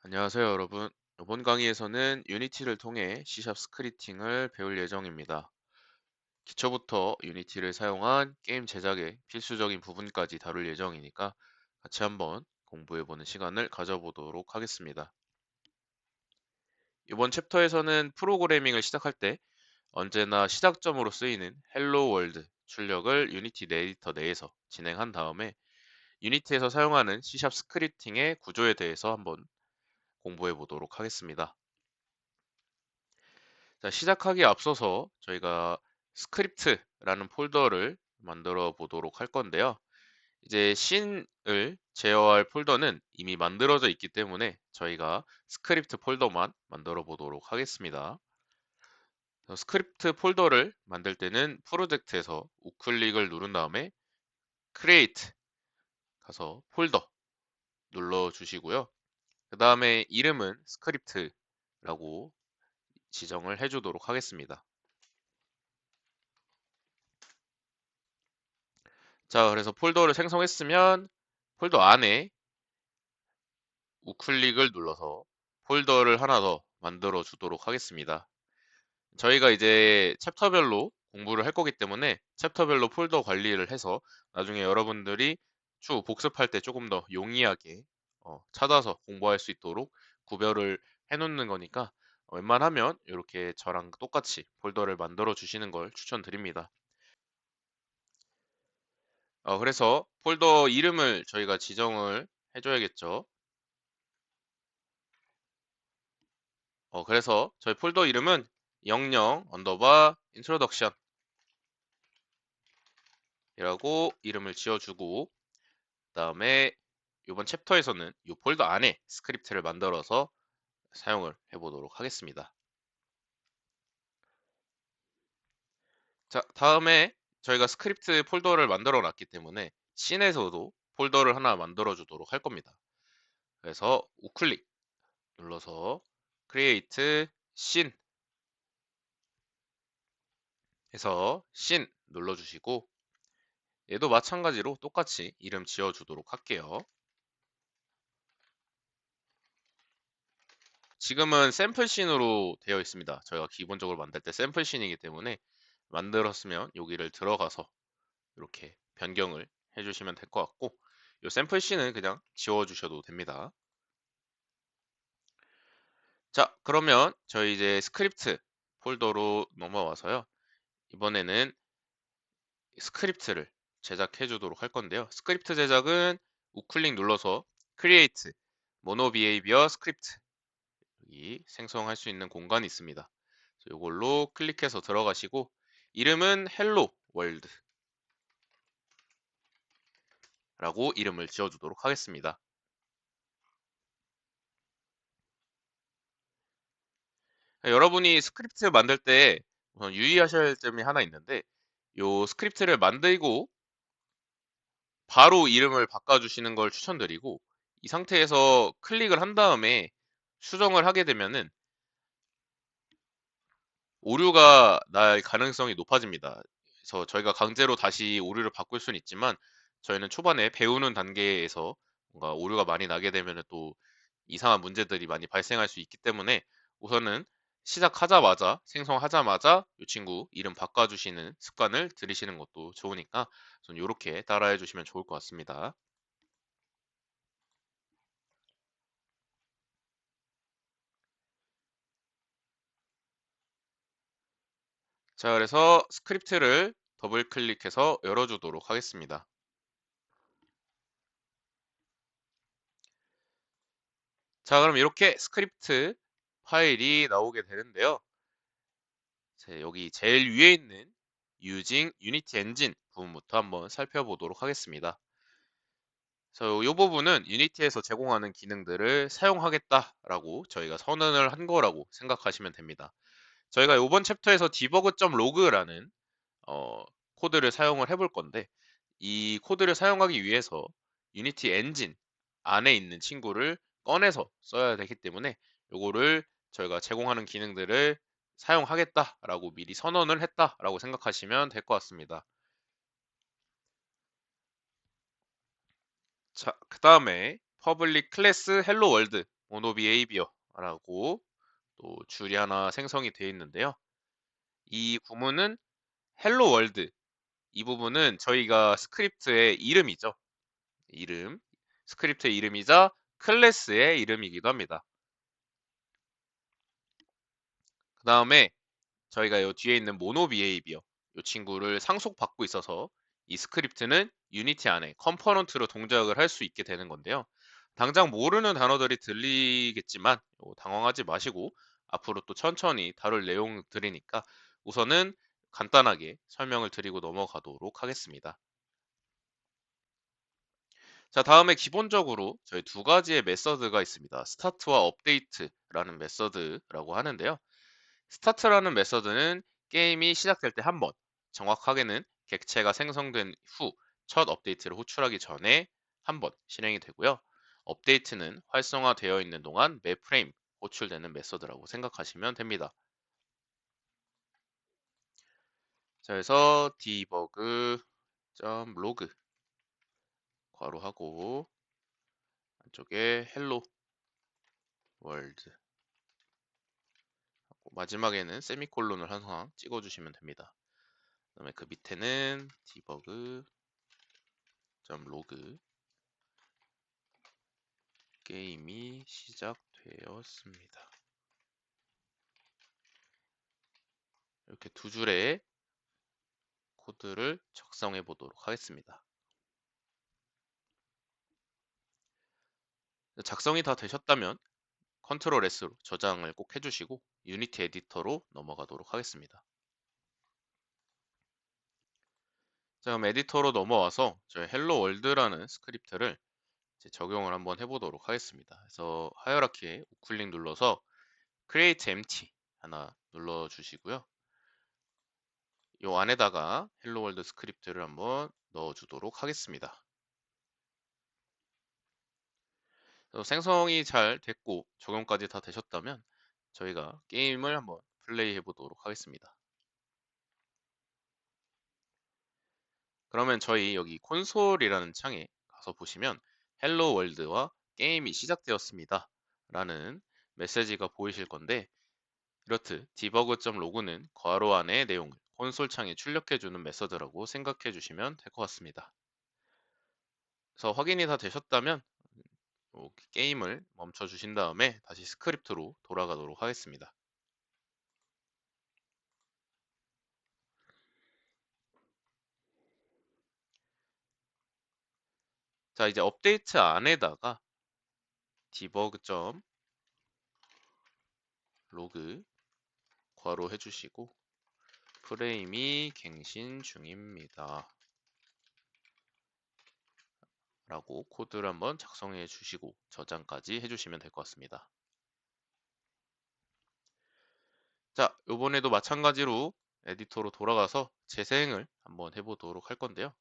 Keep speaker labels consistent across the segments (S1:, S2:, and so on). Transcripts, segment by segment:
S1: 안녕하세요, 여러분. 이번 강의에서는 유니티를 통해 C샵 스크립팅을 배울 예정입니다. 기초부터 유니티를 사용한 게임 제작의 필수적인 부분까지 다룰 예정이니까 같이 한번 공부해보는 시간을 가져보도록 하겠습니다. 이번 챕터에서는 프로그래밍을 시작할 때 언제나 시작점으로 쓰이는 헬로 월드 출력을 유니티 에디터 내에서 진행한 다음에 유니티에서 사용하는 C샵 스크립팅의 구조에 대해서 한번 공부해 보도록 하겠습니다. 자, 시작하기에 앞서서 저희가 스크립트라는 폴더를 만들어 보도록 할 건데요. 이제 씬을 제어할 폴더는 이미 만들어져 있기 때문에 저희가 스크립트 폴더만 만들어 보도록 하겠습니다. 스크립트 폴더를 만들 때는 프로젝트에서 우클릭을 누른 다음에 Create 가서 폴더 눌러 주시고요. 그 다음에 이름은 스크립트라고 지정을 해주도록 하겠습니다. 자, 그래서 폴더를 생성했으면 폴더 안에 우클릭을 눌러서 폴더를 하나 더 만들어 주도록 하겠습니다. 저희가 이제 챕터별로 공부를 할 거기 때문에 챕터별로 폴더 관리를 해서 나중에 여러분들이 추후 복습할 때 조금 더 용이하게 찾아서 공부할 수 있도록 구별을 해 놓는 거니까 웬만하면 이렇게 저랑 똑같이 폴더를 만들어 주시는 걸 추천드립니다. 그래서 폴더 이름을 저희가 지정을 해줘야겠죠. 그래서 저희 폴더 이름은 00 언더바 인트로덕션이라고 이름을 지어주고 그다음에 이번 챕터에서는 이 폴더 안에 스크립트를 만들어서 사용을 해보도록 하겠습니다. 자, 다음에 저희가 스크립트 폴더를 만들어 놨기 때문에 씬에서도 폴더를 하나 만들어 주도록 할 겁니다. 그래서 우클릭 눌러서 create 씬 해서 씬 눌러주시고 얘도 마찬가지로 똑같이 이름 지어주도록 할게요. 지금은 샘플 씬으로 되어 있습니다. 저희가 기본적으로 만들 때 샘플 씬이기 때문에 만들었으면 여기를 들어가서 이렇게 변경을 해주시면 될 것 같고 이 샘플 씬은 그냥 지워주셔도 됩니다. 자, 그러면 저희 이제 스크립트 폴더로 넘어와서요. 이번에는 스크립트를 제작해 주도록 할 건데요. 스크립트 제작은 우클릭 눌러서 Create Mono Behavior Script 여기 생성할 수 있는 공간이 있습니다. 이걸로 클릭해서 들어가시고 이름은 Hello World 라고 이름을 지어주도록 하겠습니다. 여러분이 스크립트 만들 때 우선 유의하셔야 할 점이 하나 있는데 이 스크립트를 만들고 바로 이름을 바꿔주시는 걸 추천드리고 이 상태에서 클릭을 한 다음에 수정을 하게 되면은 오류가 날 가능성이 높아집니다. 그래서 저희가 강제로 다시 오류를 바꿀 수는 있지만 저희는 초반에 배우는 단계에서 뭔가 오류가 많이 나게 되면 또 이상한 문제들이 많이 발생할 수 있기 때문에 우선은 시작하자마자 생성하자마자 이 친구 이름 바꿔주시는 습관을 들이시는 것도 좋으니까 전 이렇게 따라해 주시면 좋을 것 같습니다. 자, 그래서 스크립트를 더블 클릭해서 열어주도록 하겠습니다. 자, 그럼 이렇게 스크립트 파일이 나오게 되는데요. 여기 제일 위에 있는 Using Unity Engine 부분부터 한번 살펴보도록 하겠습니다. 그래서 이 부분은 유니티에서 제공하는 기능들을 사용하겠다라고 저희가 선언을 한 거라고 생각하시면 됩니다. 저희가 이번 챕터에서 debug.log라는 코드를 사용을 해볼 건데 이 코드를 사용하기 위해서 유니티 엔진 안에 있는 친구를 꺼내서 써야 되기 때문에 요거를 저희가 제공하는 기능들을 사용하겠다라고 미리 선언을 했다라고 생각하시면 될 것 같습니다. 자, 그 다음에 public class hello world monobehavior라고 또 줄이 하나 생성이 되어 있는데요. 이 구문은 hello world, 이 부분은 저희가 스크립트의 이름이죠. 이름, 스크립트의 이름이자 클래스의 이름이기도 합니다. 그 다음에 저희가 이 뒤에 있는 모노 비헤이비어, 이 친구를 상속받고 있어서 이 스크립트는 유니티 안에 컴포넌트로 동작을 할 수 있게 되는 건데요. 당장 모르는 단어들이 들리겠지만 당황하지 마시고 앞으로 또 천천히 다룰 내용들이니까 우선은 간단하게 설명을 드리고 넘어가도록 하겠습니다. 자, 다음에 기본적으로 저희 두 가지의 메서드가 있습니다. 스타트와 업데이트라는 메서드라고 하는데요. 스타트라는 메서드는 게임이 시작될 때 한 번, 정확하게는 객체가 생성된 후 첫 업데이트를 호출하기 전에 한 번 실행이 되고요. 업데이트는 활성화되어 있는 동안 매 프레임 호출되는 메서드라고 생각하시면 됩니다. 자, 그래서 debug.log 괄호하고 안쪽에 hello world, 마지막에는 세미콜론을 항상 찍어주시면 됩니다. 그다음에 그 밑에는 debug.log 게임이 시작되었습니다. 이렇게 두 줄의 코드를 작성해 보도록 하겠습니다. 작성이 다 되셨다면 컨트롤 S로 저장을 꼭 해주시고 유니티 에디터로 넘어가도록 하겠습니다. 자, 그럼 에디터로 넘어와서 저희 헬로 월드라는 스크립트를 이제 적용을 한번 해보도록 하겠습니다. 그래서 하이어라키에 우클릭 눌러서 create empty 하나 눌러주시고요. 이 안에다가 헬로 월드 스크립트를 한번 넣어주도록 하겠습니다. 생성이 잘 됐고 적용까지 다 되셨다면 저희가 게임을 한번 플레이해 보도록 하겠습니다. 그러면 저희 여기 콘솔이라는 창에 가서 보시면 헬로 월드와 게임이 시작되었습니다 라는 메시지가 보이실 건데, 이렇듯 debug.log는 괄호 안의 내용을 콘솔 창에 출력해 주는 메서드라고 생각해 주시면 될 것 같습니다. 그래서 확인이 다 되셨다면 게임을 멈춰 주신 다음에 다시 스크립트로 돌아가도록 하겠습니다. 자, 이제 업데이트 안에다가 debug.log 괄호 해주시고 프레임이 갱신 중입니다 라고 코드를 한번 작성해 주시고 저장까지 해주시면 될 것 같습니다. 자, 요번에도 마찬가지로 에디터로 돌아가서 재생을 한번 해보도록 할 건데요.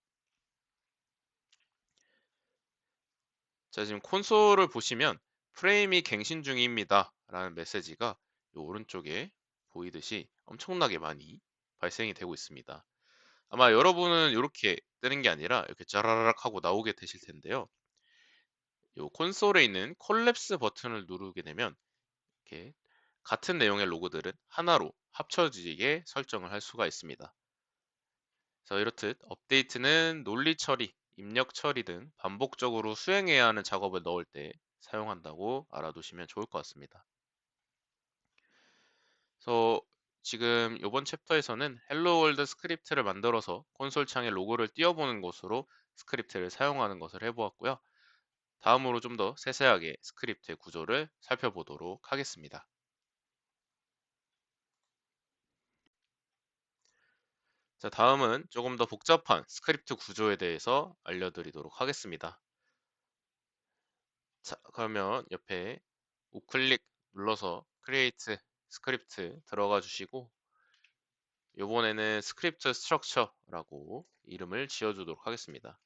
S1: 자, 지금 콘솔을 보시면 프레임이 갱신 중입니다 라는 메시지가 요 오른쪽에 보이듯이 엄청나게 많이 발생이 되고 있습니다. 아마 여러분은 이렇게 뜨는 게 아니라 이렇게 짜라락 하고 나오게 되실 텐데요. 요 콘솔에 있는 콜랩스 버튼을 누르게 되면 이렇게 같은 내용의 로고들은 하나로 합쳐지게 설정을 할 수가 있습니다. 그래서 이렇듯 업데이트는 논리 처리, 입력 처리 등 반복적으로 수행해야 하는 작업을 넣을 때 사용한다고 알아두시면 좋을 것 같습니다. 그래서 지금 이번 챕터에서는 헬로 월드 스크립트를 만들어서 콘솔 창에 로고를 띄워보는 것으로 스크립트를 사용하는 것을 해보았고요. 다음으로 좀 더 세세하게 스크립트의 구조를 살펴보도록 하겠습니다. 자, 다음은 조금 더 복잡한 스크립트 구조에 대해서 알려드리도록 하겠습니다. 자, 그러면 옆에 우클릭 눌러서 Create 스크립트 들어가 주시고 이번에는 스크립트 스트럭처라고 이름을 지어주도록 하겠습니다.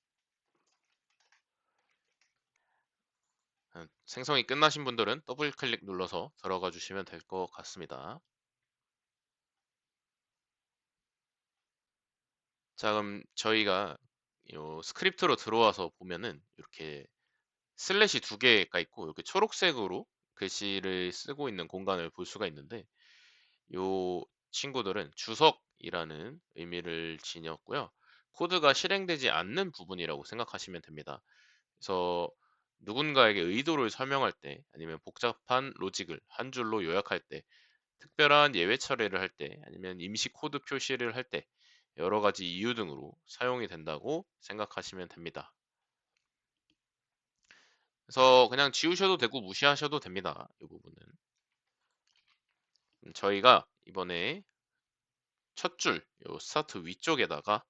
S1: 생성이 끝나신 분들은 더블 클릭 눌러서 들어가 주시면 될 것 같습니다. 자, 그럼 저희가 요 스크립트로 들어와서 보면은 이렇게 슬래시 두 개가 있고 이렇게 초록색으로 글씨를 쓰고 있는 공간을 볼 수가 있는데 요 친구들은 주석이라는 의미를 지녔고요. 코드가 실행되지 않는 부분이라고 생각하시면 됩니다. 그래서 누군가에게 의도를 설명할 때 아니면 복잡한 로직을 한 줄로 요약할 때 특별한 예외 처리를 할 때 아니면 임시 코드 표시를 할 때 여러 가지 이유 등으로 사용이 된다고 생각하시면 됩니다. 그래서 그냥 지우셔도 되고 무시하셔도 됩니다. 이 부분은. 저희가 이번에 첫 줄, 요 스타트 위쪽에다가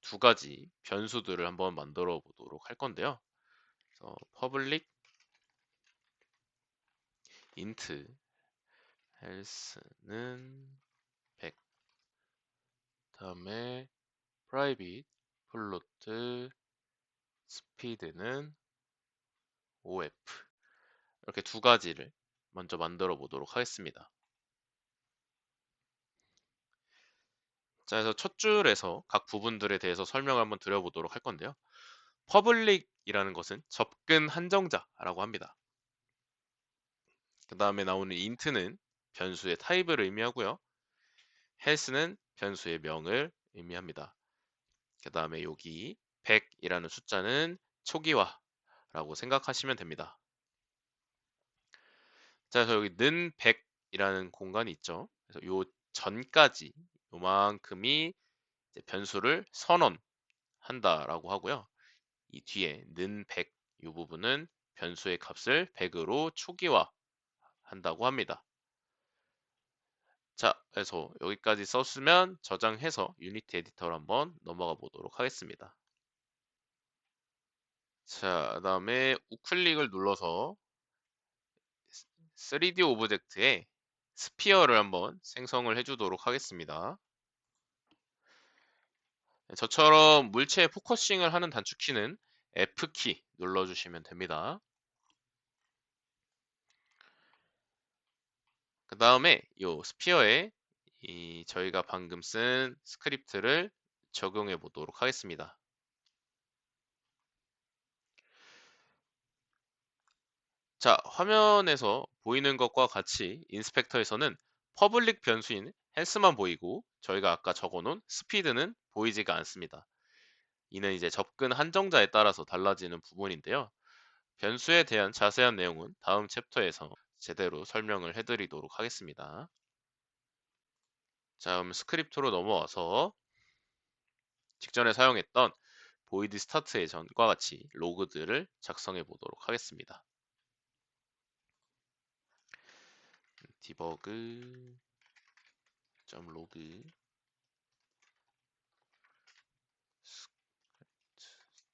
S1: 두 가지 변수들을 한번 만들어 보도록 할 건데요. 그래서 public int health는 100, 다음에 private float speed는 5f 이렇게 두 가지를 먼저 만들어 보도록 하겠습니다. 자, 그래서 첫 줄에서 각 부분들에 대해서 설명을 한번 드려보도록 할 건데요. public이라는 것은 접근 한정자라고 합니다. 그 다음에 나오는 int는 변수의 타입을 의미하고요. health는 변수의 명을 의미합니다. 그 다음에 여기 100이라는 숫자는 초기화라고 생각하시면 됩니다. 자, 그래서 여기 는 100이라는 공간이 있죠. 그래서 요 전까지 요만큼이 이제 변수를 선언한다라고 하고요. 이 뒤에 는 100 이 부분은 변수의 값을 100으로 초기화한다고 합니다. 자, 그래서 여기까지 썼으면 저장해서 유니티 에디터로 한번 넘어가 보도록 하겠습니다. 자, 그다음에 우클릭을 눌러서 3D 오브젝트에 스피어를 한번 생성을 해주도록 하겠습니다. 저처럼 물체에 포커싱을 하는 단축키는 F키 눌러주시면 됩니다. 그 다음에 이 스피어에 저희가 방금 쓴 스크립트를 적용해 보도록 하겠습니다. 자, 화면에서 보이는 것과 같이 인스펙터에서는 퍼블릭 변수인 헬스만 보이고 저희가 아까 적어놓은 스피드는 보이지가 않습니다. 이는 이제 접근 한정자에 따라서 달라지는 부분인데요. 변수에 대한 자세한 내용은 다음 챕터에서 제대로 설명을 해드리도록 하겠습니다. 자, 그럼 스크립트로 넘어와서 직전에 사용했던 void start 예전과 같이 로그들을 작성해 보도록 하겠습니다. debug.log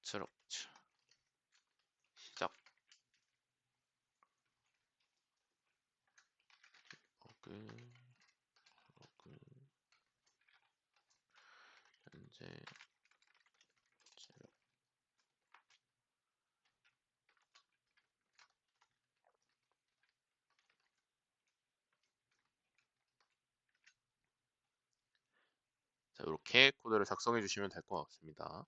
S1: 스트럭처 시작 로그 현재 자, 이렇게 코드를 작성해 주시면 될 것 같습니다.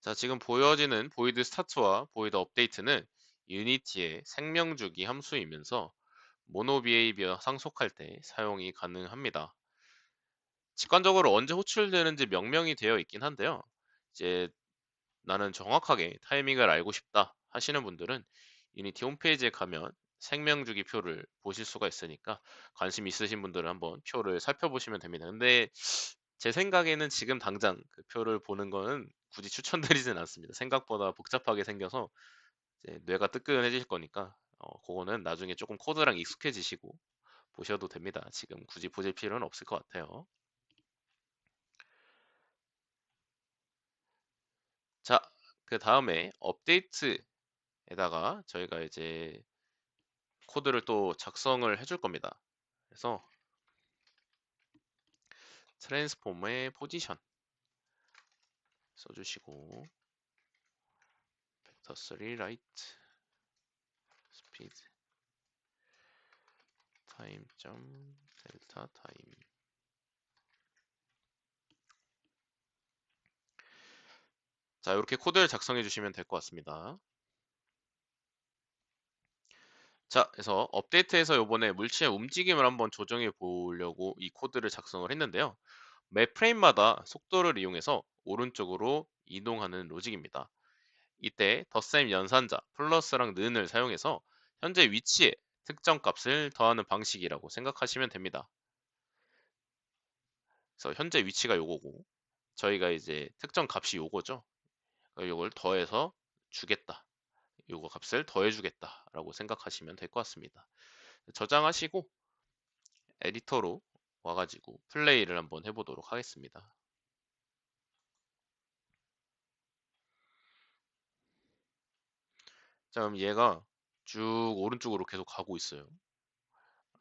S1: 자, 지금 보여지는 void start와 void update는 유니티의 생명주기 함수이면서 모노비헤이비어 상속할 때 사용이 가능합니다. 직관적으로 언제 호출되는지 명명이 되어 있긴 한데요. 이제 나는 정확하게 타이밍을 알고 싶다 하시는 분들은 유니티 홈페이지에 가면 생명주기 표를 보실 수가 있으니까 관심 있으신 분들은 한번 표를 살펴보시면 됩니다. 근데 제 생각에는 지금 당장 그 표를 보는 거는 굳이 추천드리진 않습니다. 생각보다 복잡하게 생겨서 이제 뇌가 뜨끈해질 거니까 그거는 나중에 조금 코드랑 익숙해지시고 보셔도 됩니다. 지금 굳이 보실 필요는 없을 것 같아요. 자, 그 다음에 업데이트에다가 저희가 이제 코드를 또 작성을 해줄 겁니다. 그래서 트랜스폼의 포지션 써주시고 벡터 3 라이트 스피드 타임 점 델타 타임 자, 이렇게 코드를 작성해 주시면 될 것 같습니다. 자, 그래서 업데이트해서 요번에 물체의 움직임을 한번 조정해 보려고 이 코드를 작성을 했는데요. 매 프레임마다 속도를 이용해서 오른쪽으로 이동하는 로직입니다. 이때 덧셈 연산자 플러스랑 는을 사용해서 현재 위치에 특정 값을 더하는 방식이라고 생각하시면 됩니다. 그래서 현재 위치가 요거고 저희가 이제 특정 값이 요거죠. 요걸 더해서 주겠다. 요거 값을 더해주겠다 라고 생각하시면 될 것 같습니다. 저장하시고 에디터로 와가지고 플레이를 한번 해보도록 하겠습니다. 자, 그럼 얘가 쭉 오른쪽으로 계속 가고 있어요.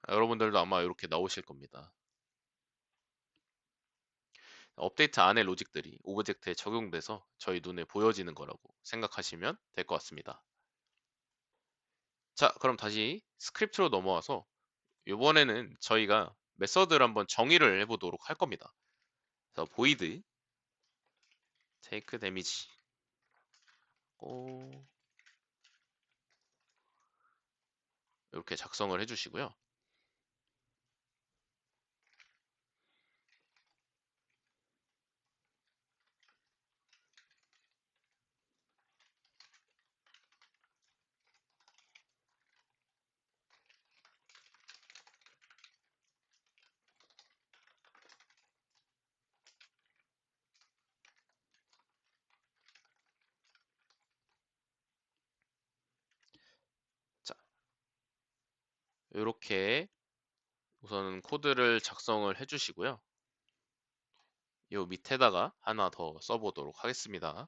S1: 여러분들도 아마 이렇게 나오실 겁니다. 업데이트 안의 로직들이 오브젝트에 적용돼서 저희 눈에 보여지는 거라고 생각하시면 될 것 같습니다. 자, 그럼 다시 스크립트로 넘어와서 이번에는 저희가 메서드를 한번 정의를 해보도록 할 겁니다. 그래서 void take damage 이렇게 작성을 해주시고요. 자, 이렇게 우선 코드를 작성을 해주시고요. 이 밑에다가 하나 더 써보도록 하겠습니다.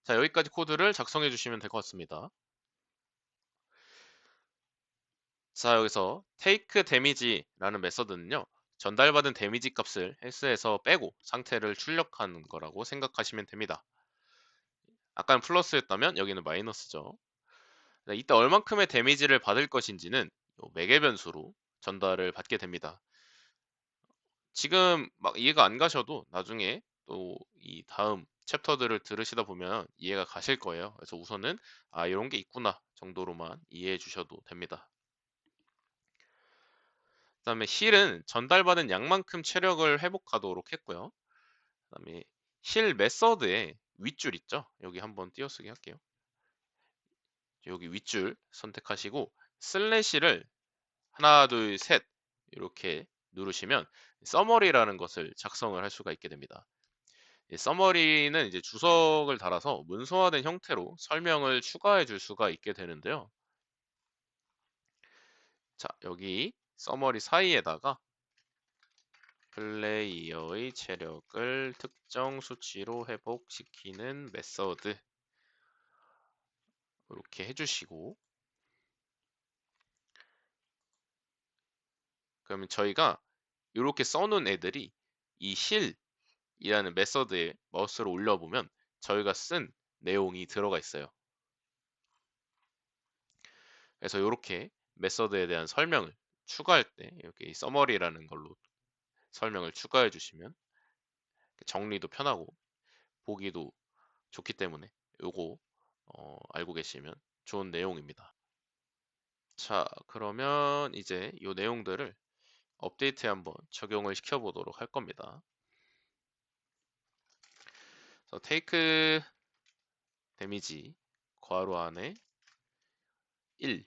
S1: 자, 여기까지 코드를 작성해 주시면 될 것 같습니다. 자, 여기서 take damage라는 메서드는요. 전달받은 데미지 값을 헬스에서 빼고 상태를 출력하는 거라고 생각하시면 됩니다. 아까는 플러스였다면 여기는 마이너스죠. 네, 이때 얼만큼의 데미지를 받을 것인지는 매개 변수로 전달을 받게 됩니다. 지금 막 이해가 안 가셔도 나중에 또 이 다음 챕터들을 들으시다 보면 이해가 가실 거예요. 그래서 우선은 아, 이런 게 있구나 정도로만 이해해 주셔도 됩니다. 그다음에 힐은 전달받은 양만큼 체력을 회복하도록 했고요. 그다음에 힐 메서드의 윗줄 있죠? 여기 한번 띄어쓰기 할게요. 여기 윗줄 선택하시고 슬래시를 하나, 둘, 셋 이렇게 누르시면 서머리라는 것을 작성을 할 수가 있게 됩니다. 서머리는 이제 주석을 달아서 문서화된 형태로 설명을 추가해 줄 수가 있게 되는데요. 자, 여기 서머리 사이에다가 플레이어의 체력을 특정 수치로 회복시키는 메서드 이렇게 해주시고 그러면 저희가 이렇게 써놓은 애들이 이 힐이라는 메서드에 마우스를 올려보면 저희가 쓴 내용이 들어가 있어요. 그래서 이렇게 메서드에 대한 설명을 추가할 때 이렇게 이 서머리라는 걸로 설명을 추가해 주시면 정리도 편하고 보기도 좋기 때문에 요거 알고 계시면 좋은 내용입니다. 자, 그러면 이제 이 내용들을 업데이트에 한번 적용을 시켜보도록 할 겁니다. 그래서 take 데미지 괄호 안에 1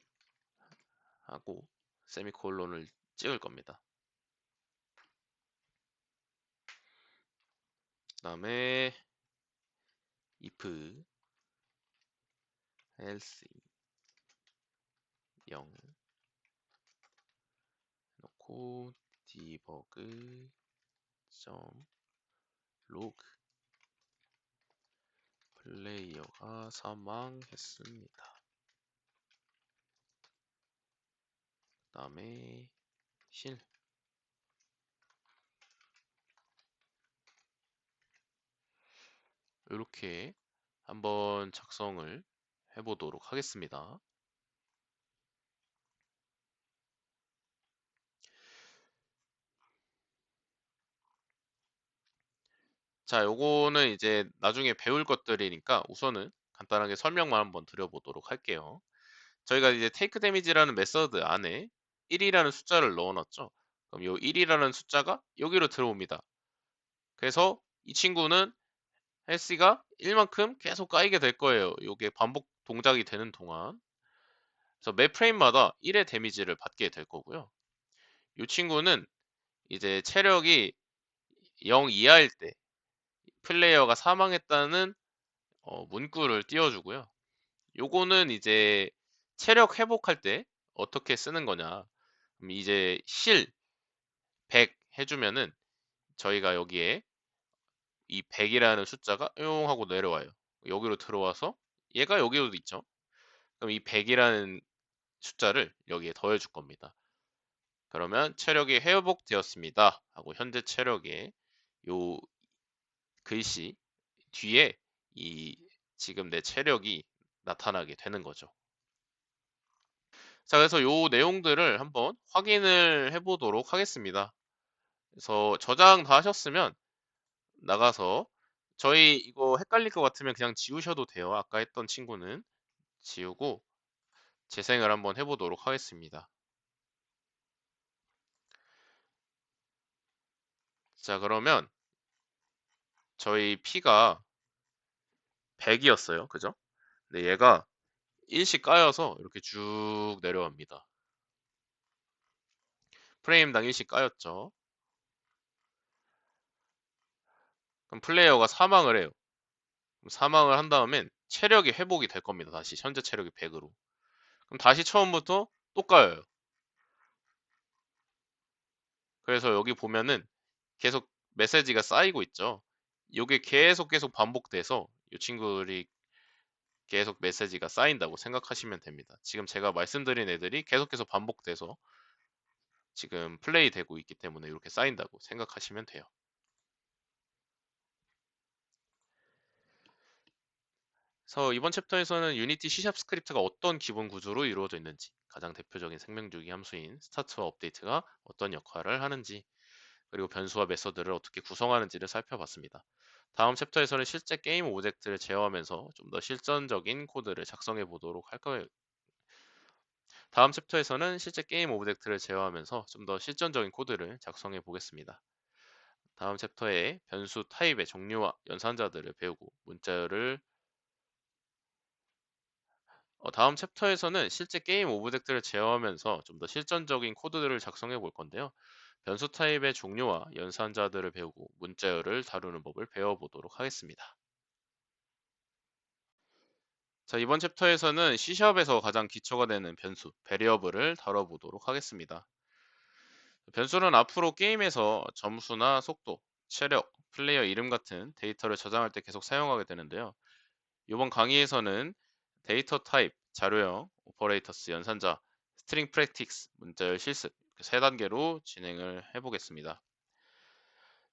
S1: 하고 세미콜론을 찍을 겁니다. 그 다음에 if else 0 놓고 디버그 점 로그 플레이어가 사망했습니다. 그 다음에 실 이렇게 한번 작성을 해보도록 하겠습니다. 자, 요거는 이제 나중에 배울 것들이니까 우선은 간단하게 설명만 한번 드려보도록 할게요. 저희가 이제 take damage라는 메서드 안에 1이라는 숫자를 넣어놨죠. 그럼 요 1이라는 숫자가 여기로 들어옵니다. 그래서 이 친구는 헬스가 1만큼 계속 까이게 될 거예요. 요게 반복 동작이 되는 동안. 그래서 매 프레임마다 1의 데미지를 받게 될 거고요. 이 친구는 이제 체력이 0 이하일 때 플레이어가 사망했다는 문구를 띄워주고요. 요거는 이제 체력 회복할 때 어떻게 쓰는 거냐. 그럼 이제 실 100 해주면은 저희가 여기에 이 100이라는 숫자가 용 하고 내려와요. 여기로 들어와서 얘가 여기로도 있죠. 그럼 이 100이라는 숫자를 여기에 더해줄 겁니다. 그러면 체력이 회복되었습니다. 하고 현재 체력에 요 글씨 뒤에 이 지금 내 체력이 나타나게 되는 거죠. 자, 그래서 요 내용들을 한번 확인을 해보도록 하겠습니다. 그래서 저장 다 하셨으면 나가서 저희 이거 헷갈릴 것 같으면 그냥 지우셔도 돼요. 아까 했던 친구는 지우고 재생을 한번 해보도록 하겠습니다. 자, 그러면 저희 P가 100이었어요. 그죠? 근데 얘가 1씩 까여서 이렇게 쭉 내려갑니다. 프레임당 1씩 까였죠. 그럼 플레이어가 사망을 해요. 그럼 사망을 한 다음엔 체력이 회복이 될 겁니다. 다시 현재 체력이 100으로. 그럼 다시 처음부터 또 까여요. 그래서 여기 보면은 계속 메시지가 쌓이고 있죠. 이게 계속 반복돼서 이 친구들이 계속 메시지가 쌓인다고 생각하시면 됩니다. 지금 제가 말씀드린 애들이 계속해서 반복돼서 지금 플레이 되고 있기 때문에 이렇게 쌓인다고 생각하시면 돼요. 그래서 이번 챕터에서는 유니티 C# 스크립트가 어떤 기본 구조로 이루어져 있는지, 가장 대표적인 생명주기 함수인 스타트와 업데이트가 어떤 역할을 하는지, 그리고 변수와 메서드를 어떻게 구성하는지를 살펴봤습니다. 다음 챕터에서는 실제 게임 오브젝트를 제어하면서 좀 더 실전적인 코드를 작성해 보도록 할 거예요. 다음 챕터에서는 실제 게임 오브젝트를 제어하면서 좀 더 실전적인 코드를 작성해 보겠습니다. 다음 챕터에 변수 타입의 종류와 연산자들을 배우고 문자열을 다음 챕터에서는 실제 게임 오브젝트를 제어하면서 좀 더 실전적인 코드들을 작성해 볼 건데요. 변수 타입의 종류와 연산자들을 배우고 문자열을 다루는 법을 배워보도록 하겠습니다. 자, 이번 챕터에서는 C샵에서 가장 기초가 되는 변수, 베리어블을 다뤄보도록 하겠습니다. 변수는 앞으로 게임에서 점수나 속도, 체력, 플레이어 이름 같은 데이터를 저장할 때 계속 사용하게 되는데요. 이번 강의에서는 데이터 타입, 자료형, 오퍼레이터스, 연산자, 스트링 프랙틱스, 문자열 실습 이렇게 세 단계로 진행을 해보겠습니다.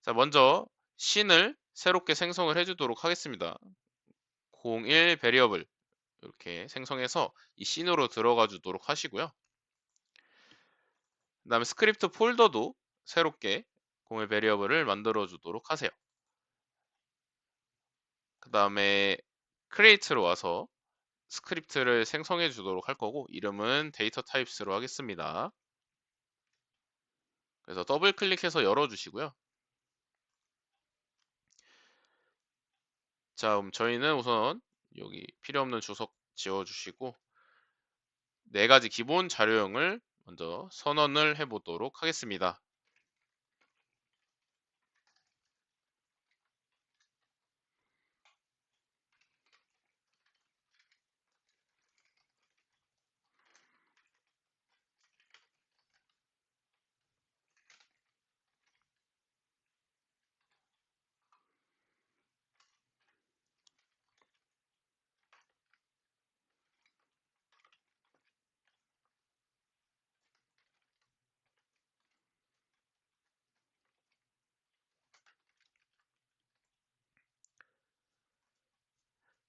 S1: 자, 먼저 씬을 새롭게 생성을 해주도록 하겠습니다. 01 베리어블 이렇게 생성해서 이 씬으로 들어가 주도록 하시고요. 그 다음에 스크립트 폴더도 새롭게 01 베리어블을 만들어 주도록 하세요. 그 다음에 크리에이트로 와서 스크립트를 생성해 주도록 할 거고 이름은 데이터 타입스로 하겠습니다. 그래서 더블 클릭해서 열어 주시고요. 자, 그럼 저희는 우선 여기 필요 없는 주석 지워 주시고 네 가지 기본 자료형을 먼저 선언을 해 보도록 하겠습니다.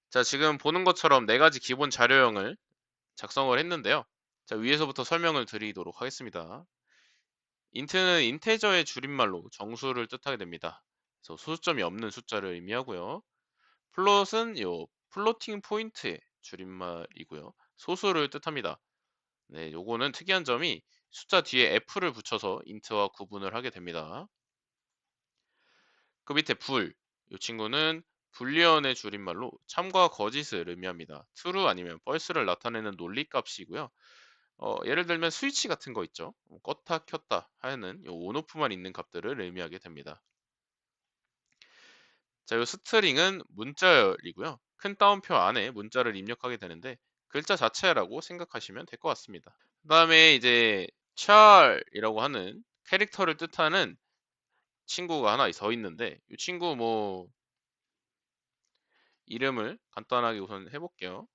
S1: 자, 지금 보는 것처럼 네 가지 기본 자료형을 작성을 했는데요. 자, 위에서부터 설명을 드리도록 하겠습니다. int는 인테저의 줄임말로 정수를 뜻하게 됩니다. 그래서 소수점이 없는 숫자를 의미하고요. 플롯은 요 플로팅 포인트의 줄임말이고요. 소수를 뜻합니다. 네, 요거는 특이한 점이 숫자 뒤에 f를 붙여서 int와 구분을 하게 됩니다. 그 밑에 불, 이 친구는 불리언의 줄임말로 참과 거짓을 의미합니다. true 아니면 false를 나타내는 논리 값이고요. 예를 들면 스위치 같은 거 있죠. 껐다 켰다 하는 요 온오프만 있는 값들을 의미하게 됩니다. 자, 요 스트링은 문자열이고요. 큰 따옴표 안에 문자를 입력하게 되는데 글자 자체라고 생각하시면 될 것 같습니다. 그다음에 이제 char이라고 하는 캐릭터를 뜻하는 친구가 하나 더 있는데 이 친구 뭐 이름을 간단하게 우선 해볼게요.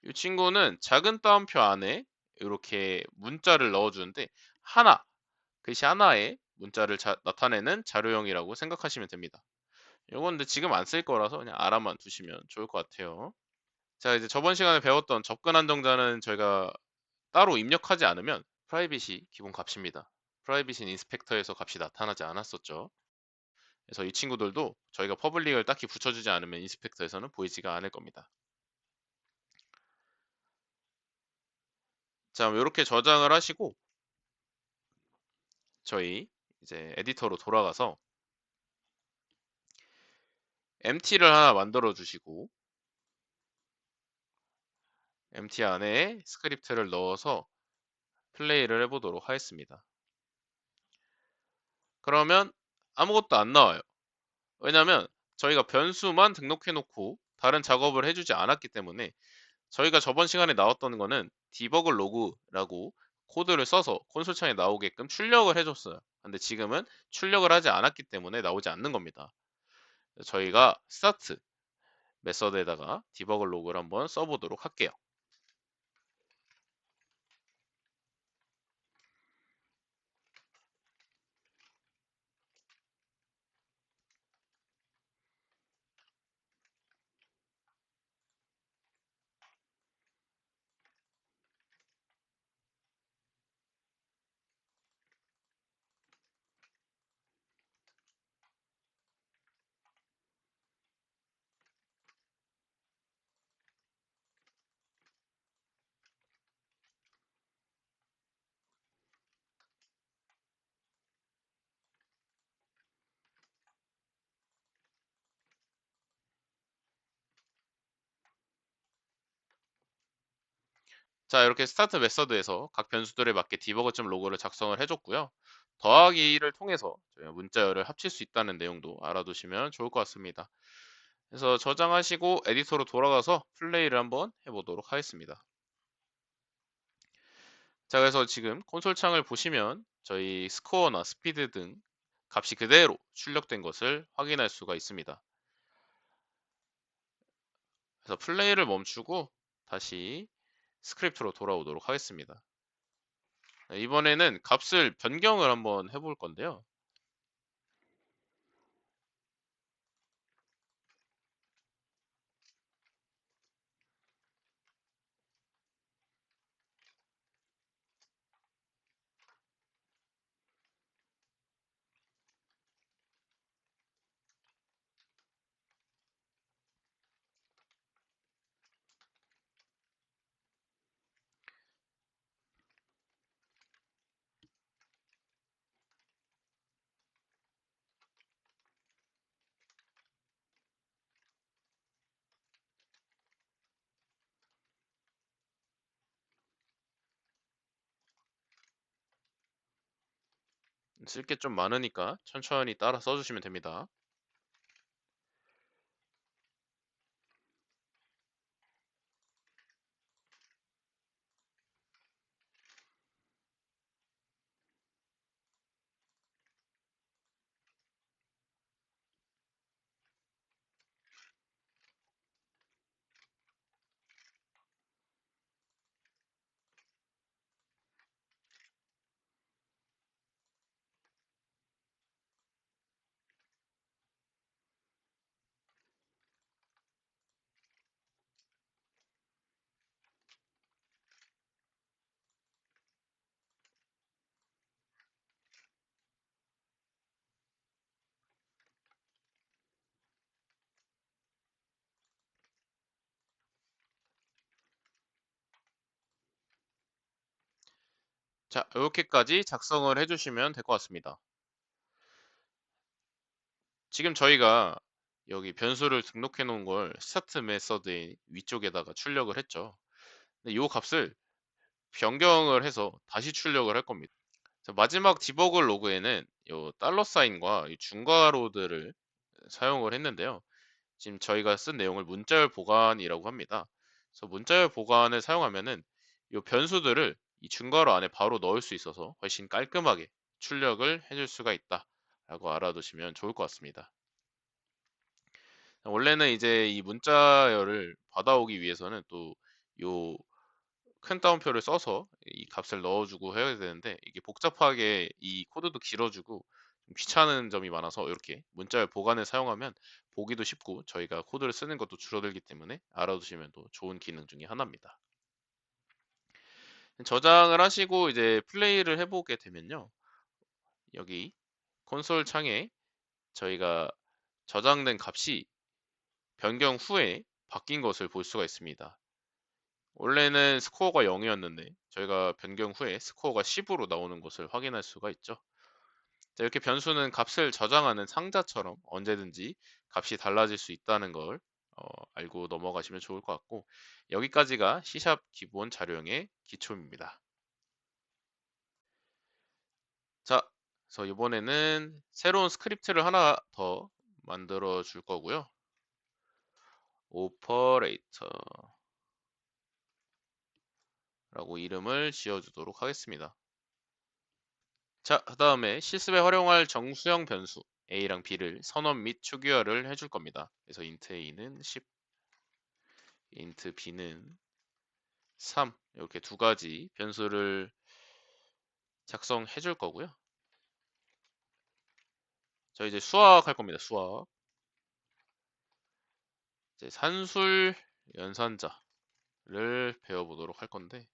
S1: 이 친구는 작은 따옴표 안에 이렇게 문자를 넣어주는데 하나, 글씨 하나에 문자를 나타내는 자료형이라고 생각하시면 됩니다. 요건 근데 지금 안 쓸 거라서 그냥 알아만 두시면 좋을 것 같아요. 자, 이제 저번 시간에 배웠던 접근 한정자는 저희가 따로 입력하지 않으면 프라이빗이 기본 값입니다. 프라이빗인 인스펙터에서 값이 나타나지 않았었죠. 그래서 이 친구들도 저희가 퍼블릭을 딱히 붙여주지 않으면 인스펙터에서는 보이지가 않을 겁니다. 자, 이렇게 저장을 하시고 저희 이제 에디터로 돌아가서 empty를 하나 만들어 주시고 empty 안에 스크립트를 넣어서 플레이를 해보도록 하겠습니다. 그러면 아무것도 안 나와요. 왜냐면 저희가 변수만 등록해 놓고 다른 작업을 해주지 않았기 때문에 저희가 저번 시간에 나왔던 거는 디버그 로그라고 코드를 써서 콘솔 창에 나오게끔 출력을 해줬어요. 근데 지금은 출력을 하지 않았기 때문에 나오지 않는 겁니다. 저희가 스타트 메서드에다가 디버그 로그를 한번 써보도록 할게요. 자, 이렇게 스타트 메서드에서 각 변수들에 맞게 디버그.로그를 작성을 해줬고요. 더하기를 통해서 저희가 문자열을 합칠 수 있다는 내용도 알아두시면 좋을 것 같습니다. 그래서 저장하시고 에디터로 돌아가서 플레이를 한번 해보도록 하겠습니다. 자, 그래서 지금 콘솔 창을 보시면 저희 스코어나 스피드 등 값이 그대로 출력된 것을 확인할 수가 있습니다. 그래서 플레이를 멈추고 다시 스크립트로 돌아오도록 하겠습니다. 이번에는 값을 변경을 한번 해볼 건데요. 쓸 게 좀 많으니까 천천히 따라 써주시면 됩니다. 자, 이렇게까지 작성을 해주시면 될 것 같습니다. 지금 저희가 여기 변수를 등록해 놓은 걸 스타트 메서드의 위쪽에다가 출력을 했죠. 근데 이 값을 변경을 해서 다시 출력을 할 겁니다. 자, 마지막 디버그 로그에는 이 달러 사인과 이 중괄호들을 사용을 했는데요. 지금 저희가 쓴 내용을 문자열 보관이라고 합니다. 그래서 문자열 보관을 사용하면은 이 변수들을 이 중괄호 안에 바로 넣을 수 있어서 훨씬 깔끔하게 출력을 해줄 수가 있다라고 알아두시면 좋을 것 같습니다. 원래는 이제 이 문자열을 받아오기 위해서는 또 요 큰 따옴표를 써서 이 값을 넣어주고 해야 되는데 이게 복잡하게 이 코드도 길어지고 좀 귀찮은 점이 많아서 이렇게 문자열 보관을 사용하면 보기도 쉽고 저희가 코드를 쓰는 것도 줄어들기 때문에 알아두시면 또 좋은 기능 중에 하나입니다. 저장을 하시고 이제 플레이를 해보게 되면요. 여기 콘솔 창에 저희가 저장된 값이 변경 후에 바뀐 것을 볼 수가 있습니다. 원래는 스코어가 0이었는데 저희가 변경 후에 스코어가 10으로 나오는 것을 확인할 수가 있죠. 자, 이렇게 변수는 값을 저장하는 상자처럼 언제든지 값이 달라질 수 있다는 걸 알고 넘어가시면 좋을 것 같고 여기까지가 C# 기본 자료형의 기초입니다. 자, 그래서 이번에는 새로운 스크립트를 하나 더 만들어 줄 거고요. 오퍼레이터라고 이름을 지어 주도록 하겠습니다. 자, 그 다음에 실습에 활용할 정수형 변수 a랑 b를 선언 및 초기화를 해줄 겁니다. 그래서 int a는 10, int b는 3 이렇게 두 가지 변수를 작성해 줄 거고요. 저 이제 수학할 겁니다. 수학. 이제 산술 연산자를 배워보도록 할 건데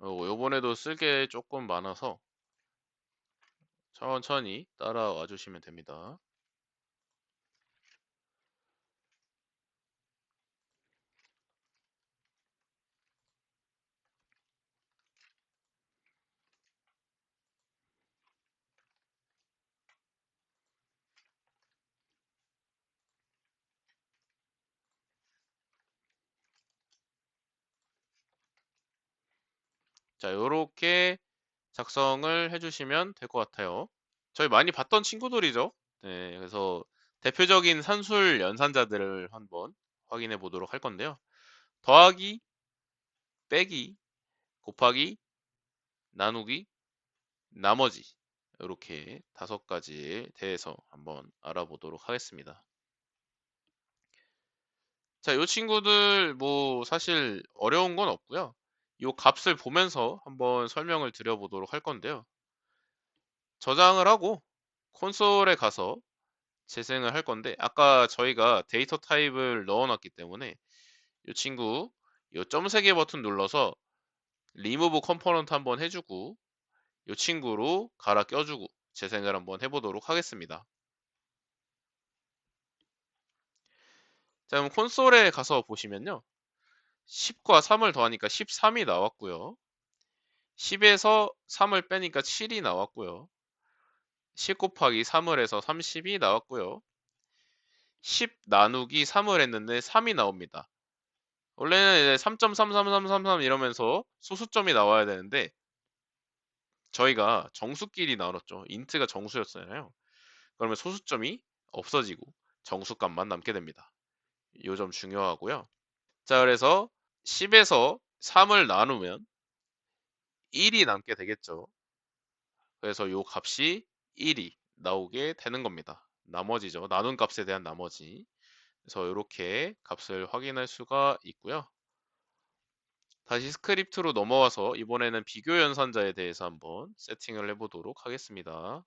S1: 요번에도 쓸 게 조금 많아서 천천히 따라와 주시면 됩니다. 자, 요렇게 작성을 해주시면 될 것 같아요. 저희 많이 봤던 친구들이죠. 네, 그래서 대표적인 산술 연산자들을 한번 확인해 보도록 할 건데요. 더하기, 빼기, 곱하기, 나누기, 나머지 이렇게 5가지에 대해서 한번 알아보도록 하겠습니다. 자, 이 친구들 뭐 사실 어려운 건 없고요. 이 값을 보면서 한번 설명을 드려보도록 할 건데요. 저장을 하고 콘솔에 가서 재생을 할 건데 아까 저희가 데이터 타입을 넣어놨기 때문에 이 친구 이 점 3개 버튼 눌러서 리무브 컴포넌트 한번 해주고 이 친구로 갈아 껴주고 재생을 한번 해보도록 하겠습니다. 자, 그럼 콘솔에 가서 보시면요. 10과 3을 더하니까 13이 나왔고요. 10에서 3을 빼니까 7이 나왔고요. 10 곱하기 3을 해서 30이 나왔고요. 10 나누기 3을 했는데 3이 나옵니다. 원래는 이제 3.33333 이러면서 소수점이 나와야 되는데 저희가 정수끼리 나눴죠. 인트가 정수였잖아요. 그러면 소수점이 없어지고 정수값만 남게 됩니다. 이 점 중요하고요. 자, 그래서 10에서 3을 나누면 1이 남게 되겠죠. 그래서 이 값이 1이 나오게 되는 겁니다. 나머지죠. 나눈 값에 대한 나머지. 그래서 이렇게 값을 확인할 수가 있고요. 다시 스크립트로 넘어와서 이번에는 비교 연산자에 대해서 한번 세팅을 해보도록 하겠습니다.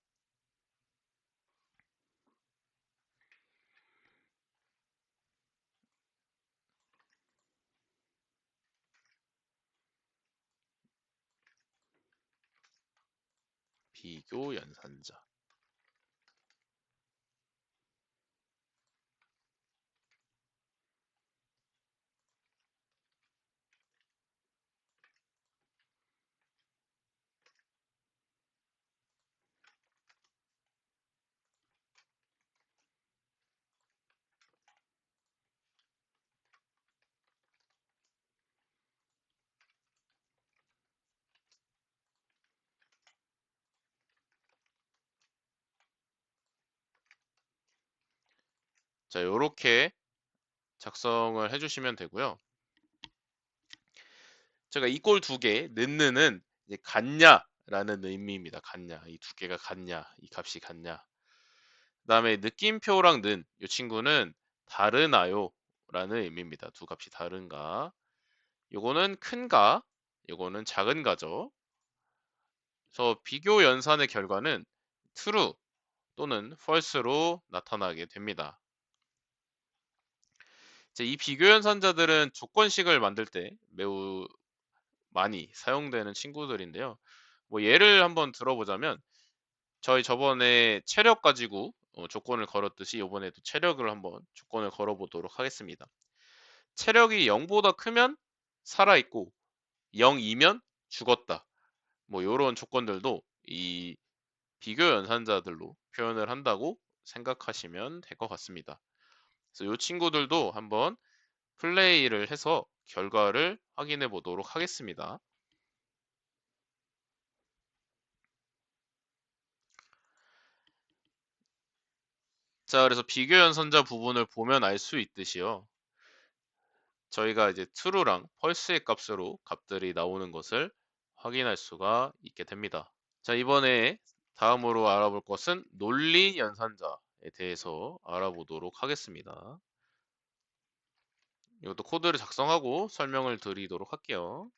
S1: 비교 연산자. 자, 요렇게 작성을 해주시면 되고요. 제가 이 꼴 두 개, 는는 이제 같냐라는 의미입니다. 같냐. 이 두 개가 같냐. 이 값이 같냐. 그다음에 느낌표랑 는, 이 친구는 다르나요? 라는 의미입니다. 두 값이 다른가. 요거는 큰가, 요거는 작은가죠. 그래서 비교 연산의 결과는 true 또는 false로 나타나게 됩니다. 이제 이 비교 연산자들은 조건식을 만들 때 매우 많이 사용되는 친구들인데요. 뭐 예를 한번 들어보자면 저희 저번에 체력 가지고 조건을 걸었듯이 이번에도 체력을 한번 조건을 걸어보도록 하겠습니다. 체력이 0보다 크면 살아있고 0이면 죽었다. 뭐 이런 조건들도 이 비교 연산자들로 표현을 한다고 생각하시면 될 것 같습니다. 그래서 이 친구들도 한번 플레이를 해서 결과를 확인해 보도록 하겠습니다. 자, 그래서 비교 연산자 부분을 보면 알 수 있듯이요. 저희가 이제 true랑 false의 값으로 값들이 나오는 것을 확인할 수가 있게 됩니다. 자, 이번에 다음으로 알아볼 것은 논리 연산자에 대해서 알아보도록 하겠습니다. 이것도 코드를 작성하고 설명을 드리도록 할게요.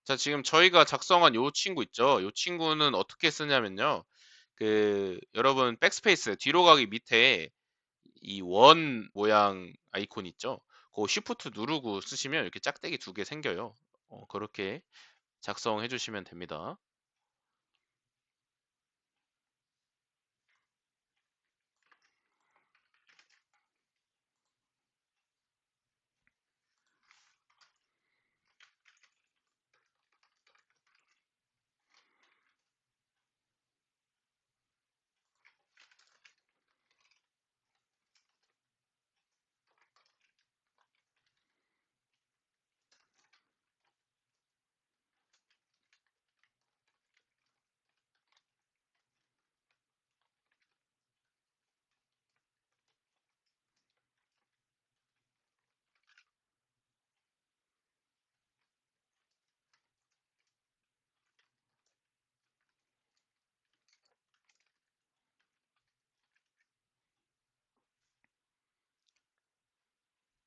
S1: 자, 지금 저희가 작성한 요 친구 있죠? 요 친구는 어떻게 쓰냐면요. 여러분 백스페이스 뒤로 가기 밑에 이 원 모양 아이콘 있죠? 그거 쉬프트 누르고 쓰시면 이렇게 짝대기 두 개 생겨요. 그렇게 작성해 주시면 됩니다.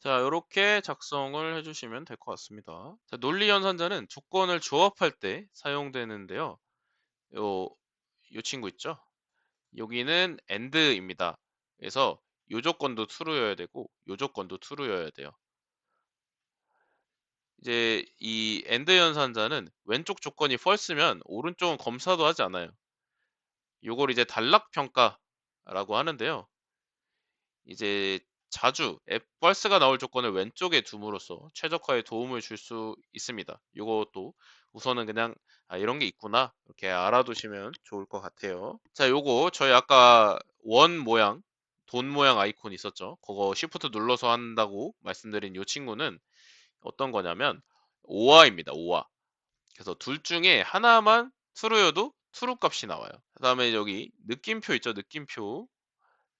S1: 자, 이렇게 작성을 해주시면 될 것 같습니다. 자, 논리 연산자는 조건을 조합할 때 사용되는데요. 요, 요 친구 있죠? 여기는 AND입니다. 그래서 요 조건도 true여야 되고 요 조건도 true여야 돼요. 이제 이 AND 연산자는 왼쪽 조건이 false면 오른쪽은 검사도 하지 않아요. 요걸 이제 단락 평가라고 하는데요. 이제 자주 false가 나올 조건을 왼쪽에 둠으로써 최적화에 도움을 줄 수 있습니다. 요것도 우선은 그냥 이런 게 있구나 이렇게 알아두시면 좋을 것 같아요. 자, 요거 저희 아까 원 모양, 돈 모양 아이콘 있었죠? 그거 Shift 눌러서 한다고 말씀드린 요 친구는 어떤 거냐면 오화입니다. 오화. 그래서 둘 중에 하나만 true여도 true 값이 나와요. 그다음에 여기 느낌표 있죠? 느낌표.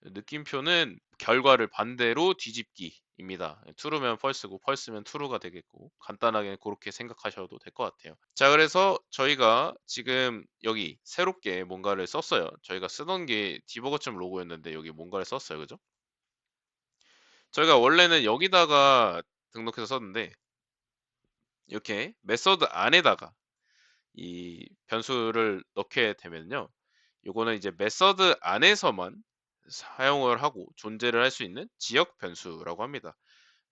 S1: 느낌표는 결과를 반대로 뒤집기입니다. true면 false고 false면 true가 되겠고 간단하게 그렇게 생각하셔도 될 것 같아요. 자, 그래서 저희가 지금 여기 새롭게 뭔가를 썼어요. 저희가 쓰던 게 디버거점 로고였는데 여기 뭔가를 썼어요. 그죠? 저희가 원래는 여기다가 등록해서 썼는데 이렇게 메서드 안에다가 이 변수를 넣게 되면요. 요거는 이제 메서드 안에서만 사용을 하고 존재를 할 수 있는 지역 변수라고 합니다.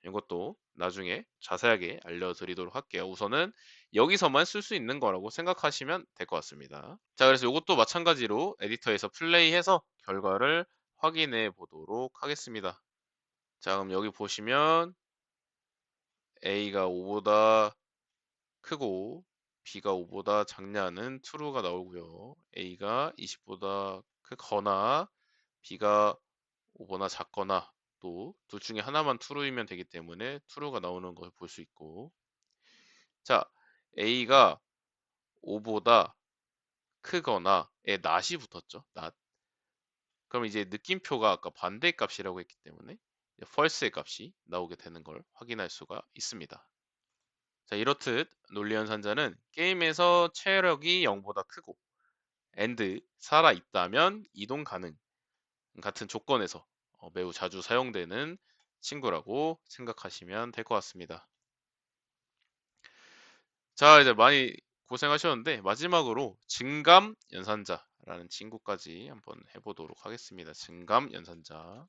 S1: 이것도 나중에 자세하게 알려드리도록 할게요. 우선은 여기서만 쓸 수 있는 거라고 생각하시면 될 것 같습니다. 자, 그래서 이것도 마찬가지로 에디터에서 플레이해서 결과를 확인해 보도록 하겠습니다. 자, 그럼 여기 보시면 A가 5보다 크고 B가 5보다 작냐는 true가 나오고요. A가 20보다 크거나 B가 5보다 작거나 또 둘 중에 하나만 true이면 되기 때문에 true가 나오는 걸 볼 수 있고, 자, A가 5보다 크거나에 not이 붙었죠. not. 그럼 이제 느낌표가 아까 반대 값이라고 했기 때문에 false의 값이 나오게 되는 걸 확인할 수가 있습니다. 자, 이렇듯 논리연산자는 게임에서 체력이 0보다 크고 and 살아 있다면 이동 가능 같은 조건에서 매우 자주 사용되는 친구라고 생각하시면 될 것 같습니다. 자, 이제 많이 고생하셨는데 마지막으로 증감 연산자라는 친구까지 한번 해보도록 하겠습니다. 증감 연산자.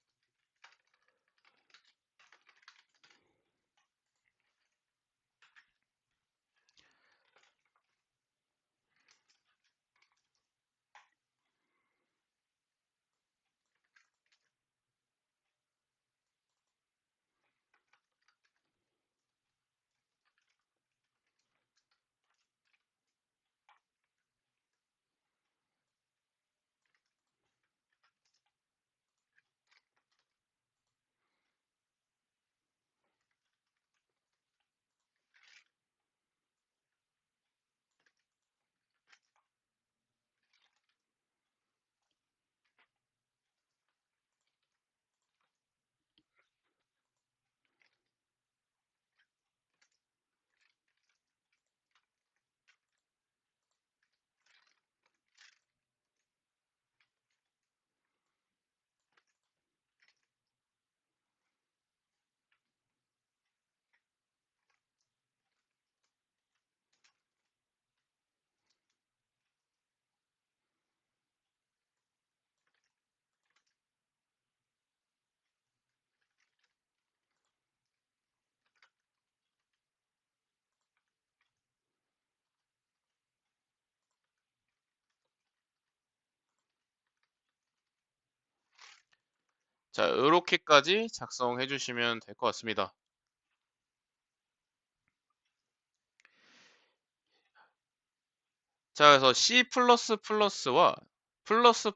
S1: 자, 이렇게까지 작성해 주시면 될 것 같습니다. 자, 그래서 C++와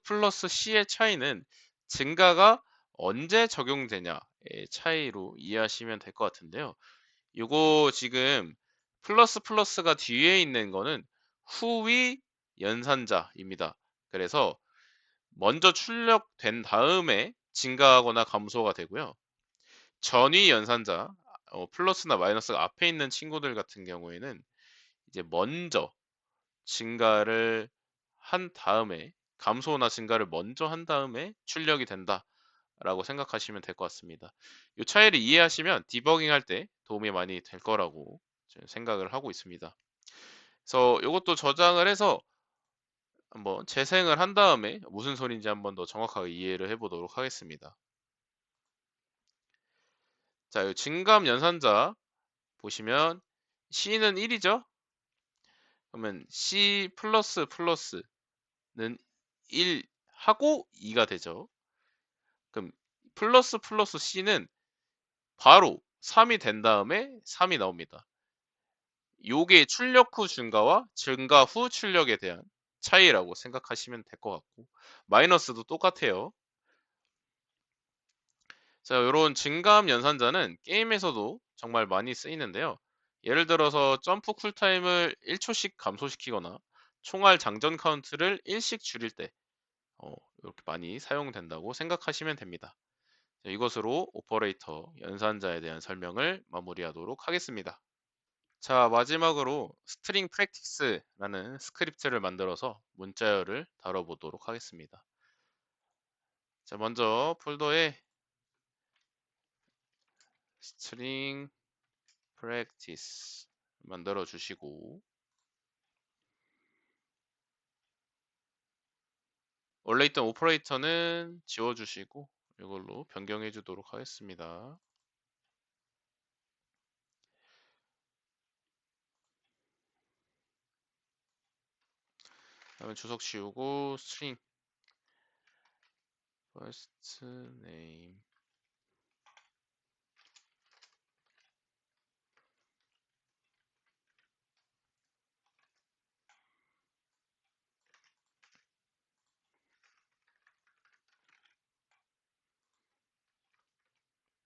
S1: 플러스 C의 차이는 증가가 언제 적용되냐의 차이로 이해하시면 될 것 같은데요. 요거 지금 플러스가 뒤에 있는 거는 후위 연산자입니다. 그래서 먼저 출력된 다음에 증가하거나 감소가 되고요. 전위 연산자, 플러스나 마이너스가 앞에 있는 친구들 같은 경우에는 이제 먼저 증가를 한 다음에 감소나 증가를 먼저 한 다음에 출력이 된다 라고 생각하시면 될 것 같습니다. 이 차이를 이해하시면 디버깅 할 때 도움이 많이 될 거라고 저는 생각을 하고 있습니다. 그래서 이것도 저장을 해서 한번 재생을 한 다음에 무슨 소리인지 한번 더 정확하게 이해를 해보도록 하겠습니다. 자, 이 증감 연산자 보시면 C는 1이죠? 그러면 C 플러스 플러스는 1 하고 2가 되죠. 그럼 플러스 플러스 C는 바로 3이 된 다음에 3이 나옵니다. 요게 출력 후 증가와 증가 후 출력에 대한 차이라고 생각하시면 될 것 같고, 마이너스도 똑같아요. 자, 이런 증감 연산자는 게임에서도 정말 많이 쓰이는데요. 예를 들어서 점프 쿨타임을 1초씩 감소시키거나 총알 장전 카운트를 1씩 줄일 때 이렇게 많이 사용된다고 생각하시면 됩니다. 자, 이것으로 오퍼레이터 연산자에 대한 설명을 마무리하도록 하겠습니다. 자, 마지막으로 스트링 프랙티스라는 스크립트를 만들어서 문자열을 다뤄보도록 하겠습니다. 자, 먼저 폴더에 스트링 프랙티스 만들어 주시고, 원래 있던 오퍼레이터는 지워 주시고 이걸로 변경해 주도록 하겠습니다. 그다음에 주석 지우고 string first name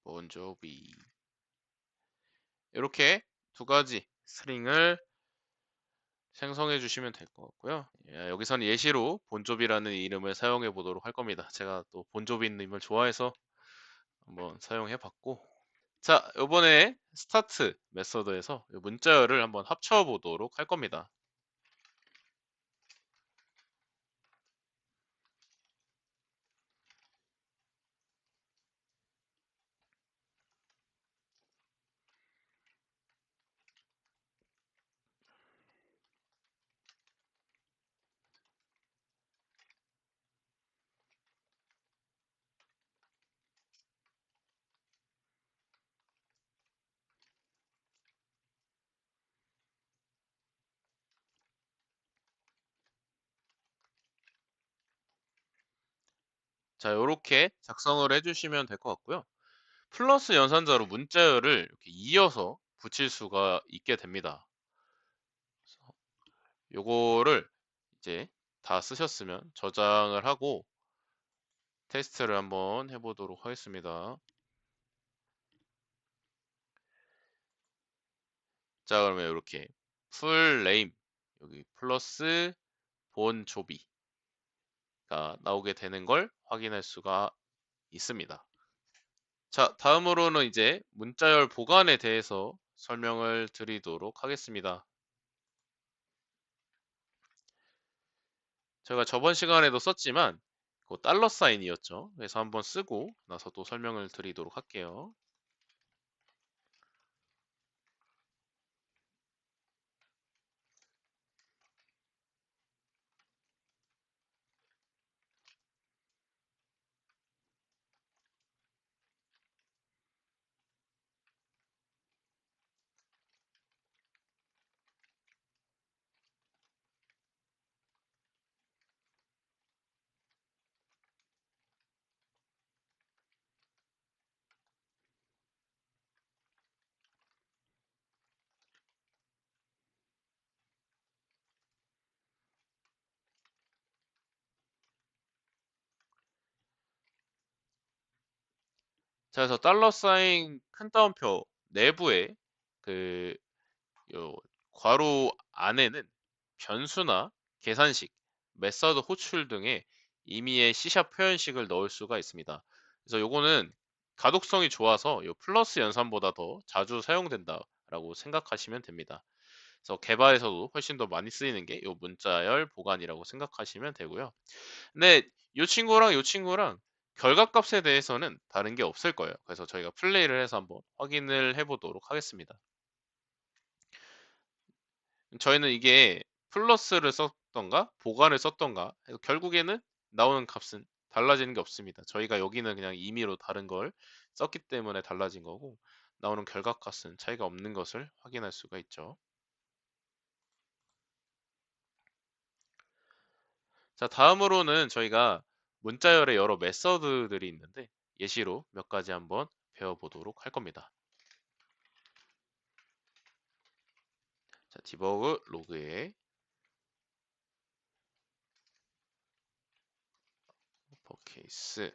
S1: 본조비, 이렇게 두 가지 스트링을 생성해 주시면 될 것 같고요. 여기서는 예시로 본조비라는 이름을 사용해 보도록 할 겁니다. 제가 또 본조비님을 좋아해서 한번 사용해 봤고, 자, 이번에 스타트 메서드에서 문자열을 한번 합쳐 보도록 할 겁니다. 자, 이렇게 작성을 해주시면 될 것 같고요. 플러스 연산자로 문자열을 이렇게 이어서 붙일 수가 있게 됩니다. 요거를 이제 다 쓰셨으면 저장을 하고 테스트를 한번 해보도록 하겠습니다. 자, 그러면 이렇게 풀 네임 여기 플러스 본 조비가 나오게 되는 걸 확인할 수가 있습니다. 자, 다음으로는 이제 문자열 보관에 대해서 설명을 드리도록 하겠습니다. 제가 저번 시간에도 썼지만 그 달러 사인이었죠. 그래서 한번 쓰고 나서 또 설명을 드리도록 할게요. 자, 그래서 달러 사인 큰 따옴표 내부에 그 요 괄호 안에는 변수나 계산식, 메서드 호출 등의 임의의 C샵 표현식을 넣을 수가 있습니다. 그래서 요거는 가독성이 좋아서 요 플러스 연산보다 더 자주 사용된다라고 생각하시면 됩니다. 그래서 개발에서도 훨씬 더 많이 쓰이는 게 요 문자열 보관이라고 생각하시면 되고요. 근데 요 친구랑 요 친구랑 결과값에 대해서는 다른 게 없을 거예요. 그래서 저희가 플레이를 해서 한번 확인을 해보도록 하겠습니다. 저희는 이게 플러스를 썼던가 보관을 썼던가 해서 결국에는 나오는 값은 달라지는 게 없습니다. 저희가 여기는 그냥 임의로 다른 걸 썼기 때문에 달라진 거고 나오는 결과값은 차이가 없는 것을 확인할 수가 있죠. 자, 다음으로는 저희가 문자열의 여러 메서드들이 있는데 예시로 몇 가지 한번 배워보도록 할 겁니다. 자, 디버그 로그에 어퍼케이스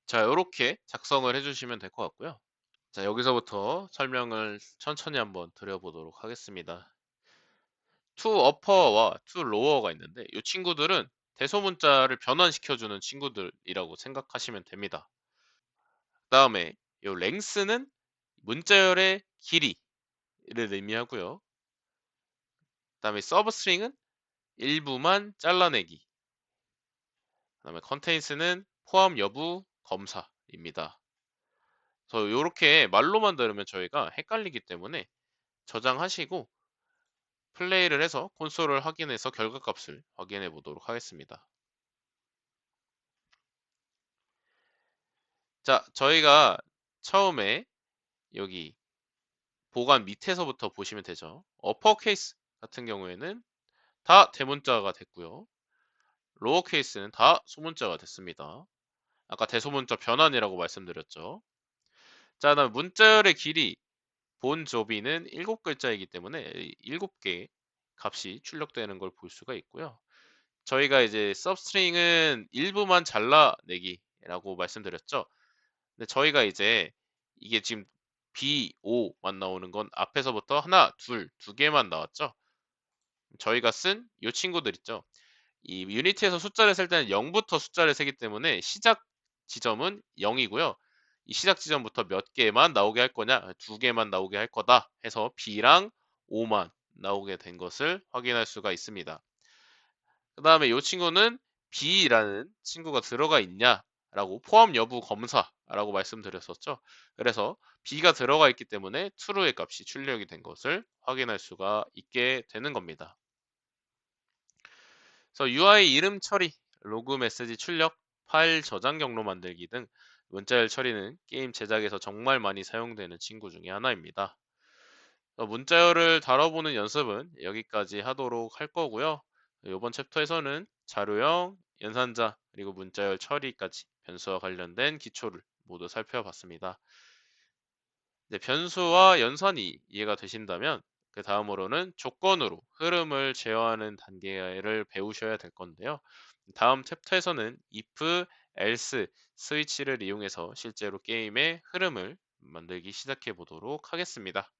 S1: 자, 이렇게 작성을 해주시면 될 것 같고요. 자, 여기서부터 설명을 천천히 한번 드려보도록 하겠습니다. to upper와 to lower가 있는데 이 친구들은 대소문자를 변환시켜주는 친구들이라고 생각하시면 됩니다. 그다음에 이 length는 문자열의 길이를 의미하고요. 그다음에 substring은 일부만 잘라내기. 그다음에 contains는 포함 여부 검사입니다. 그래서 이렇게 말로만 들으면 저희가 헷갈리기 때문에 저장하시고 플레이를 해서 콘솔을 확인해서 결과값을 확인해 보도록 하겠습니다. 자, 저희가 처음에 여기 보관 밑에서부터 보시면 되죠. 어퍼케이스 같은 경우에는 다 대문자가 됐고요. 로어케이스는 다 소문자가 됐습니다. 아까 대소문자 변환이라고 말씀드렸죠. 자, 다음 문자열의 길이 본 조비는 7글자이기 때문에 7개 값이 출력되는 걸 볼 수가 있고요. 저희가 이제 서브스트링은 일부만 잘라내기라고 말씀드렸죠. 근데 저희가 이제 이게 지금 B, O만 나오는 건 앞에서부터 하나, 둘, 두 개만 나왔죠. 저희가 쓴 이 친구들 있죠. 이 유니티에서 숫자를 셀 때는 0부터 숫자를 세기 때문에 시작 지점은 0이고요. 이 시작 지점부터 몇 개만 나오게 할 거냐? 두 개만 나오게 할 거다 해서 B랑 O만 나오게 된 것을 확인할 수가 있습니다. 그 다음에 이 친구는 B라는 친구가 들어가 있냐라고 포함 여부 검사라고 말씀드렸었죠. 그래서 B가 들어가 있기 때문에 true의 값이 출력이 된 것을 확인할 수가 있게 되는 겁니다. 그래서 UI 이름 처리, 로그 메시지 출력, 파일 저장 경로 만들기 등 문자열 처리는 게임 제작에서 정말 많이 사용되는 친구 중에 하나입니다. 문자열을 다뤄보는 연습은 여기까지 하도록 할 거고요. 이번 챕터에서는 자료형, 연산자, 그리고 문자열 처리까지 변수와 관련된 기초를 모두 살펴봤습니다. 네, 변수와 연산이 이해가 되신다면 그 다음으로는 조건으로 흐름을 제어하는 단계를 배우셔야 될 건데요. 다음 챕터에서는 if, else, 스위치를 이용해서 실제로 게임의 흐름을 만들기 시작해 보도록 하겠습니다.